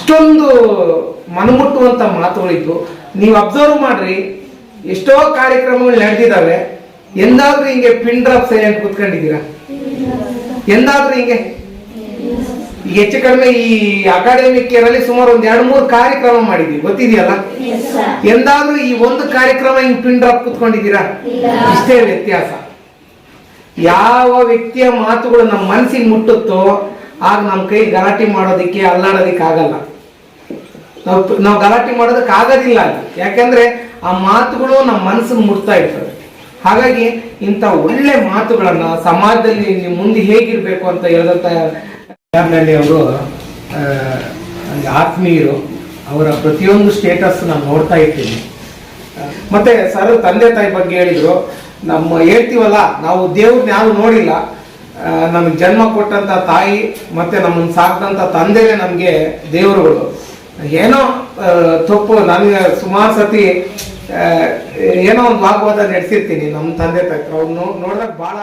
ಅಷ್ಟೊಂದು ಮನಮುಟ್ಟುವಂಥ ಮಾತುಗಳಿದ್ದು. ನೀವು ಅಬ್ಸರ್ವ್ ಮಾಡ್ರಿ, ಎಷ್ಟೋ ಕಾರ್ಯಕ್ರಮಗಳು ನಡೆದಿದ್ದಾವೆ. ಎಂದಾದ್ರೂ ಹಿಂಗೆ ಪಿನ್ ಡ್ರಾಪ್ ಸೈಲೆಂಟ್ ಕೂತ್ಕೊಂಡಿದ್ದೀರಾ? ಎಂದಾದ್ರೂ ಹಿಂಗೆ ಈಗ ಹೆಚ್ಚು ಕಡಿಮೆ ಈ ಅಕಾಡೆಮಿಕ್ ಇಯರ್ ಅಲ್ಲಿ ಸುಮಾರು ಒಂದ್ 2-3 ಕಾರ್ಯಕ್ರಮ ಮಾಡಿದ್ವಿ, ಗೊತ್ತಿದೆಯಲ್ಲ? ಎಂದಾದ್ರೂ ಈ ಒಂದು ಕಾರ್ಯಕ್ರಮ ಹಿಂಗ್ ಪಿನ್ ಡ್ರಾಪ್ ಕೂತ್ಕೊಂಡಿದ್ದೀರಾ? ಇಷ್ಟೇ ವ್ಯತ್ಯಾಸ. ಯಾವ ವ್ಯಕ್ತಿಯ ಮಾತುಗಳು ನಮ್ಮ ಮನಸ್ಸಿಗೆ ಮುಟ್ಟುತ್ತೋ ಆಗ ನಮ್ಮ ಕೈ ಗಲಾಟೆ ಮಾಡೋದಿಕ್ಕೆ ಅಲ್ಲಾಡೋದಿಕ್ಕೆ ಆಗಲ್ಲ. ನಾವು ಗಲಾಟೆ ಮಾಡೋದಕ್ಕೆ ಆಗೋದಿಲ್ಲ ಅಲ್ಲಿ, ಯಾಕಂದ್ರೆ ಆ ಮಾತುಗಳು ನಮ್ಮ ಮನಸ್ಸಿಗೆ ಮುಟ್ತಾ ಇರ್ತವೆ. ಹಾಗಾಗಿ ಇಂಥ ಒಳ್ಳೆ ಮಾತುಗಳನ್ನ ಸಮಾಜದಲ್ಲಿ ನೀವು ಮುಂದೆ ಹೇಗಿರ್ಬೇಕು ಅಂತ ಹೇಳಿದಂತ ಅವರು ಆತ್ಮೀಯರು, ಅವರ ಪ್ರತಿಯೊಂದು ಸ್ಟೇಟಸ್ ನಾನು ನೋಡ್ತಾ ಇರ್ತೀನಿ. ಮತ್ತೆ ಸರ್ ತಂದೆ ತಾಯಿ ಬಗ್ಗೆ ಹೇಳಿದ್ರು. ನಮ್ಮ ಹೇಳ್ತೀವಲ್ಲ, ನಾವು ದೇವ್ರನ್ನ ಯಾರು ನೋಡಿಲ್ಲ, ನಮಗೆ ಜನ್ಮ ಕೊಟ್ಟಂತ ತಾಯಿ ಮತ್ತೆ ನಮ್ಮನ್ನು ಸಾಕಿದಂತ ತಂದೆನೇ ನಮಗೆ ದೇವರುಗಳು. ಏನೋ ತಪ್ಪು ನನಗೆ ಸುಮಾರು ಸತಿ ಏನೋ ಒಂದು ವಾಗ್ವಾದ ನಡೆಸಿರ್ತೀನಿ ನಮ್ಮ ತಂದೆ ತಾಯಿ. ಅವ್ರು ನೋಡಿದಾಗ ಬಹಳ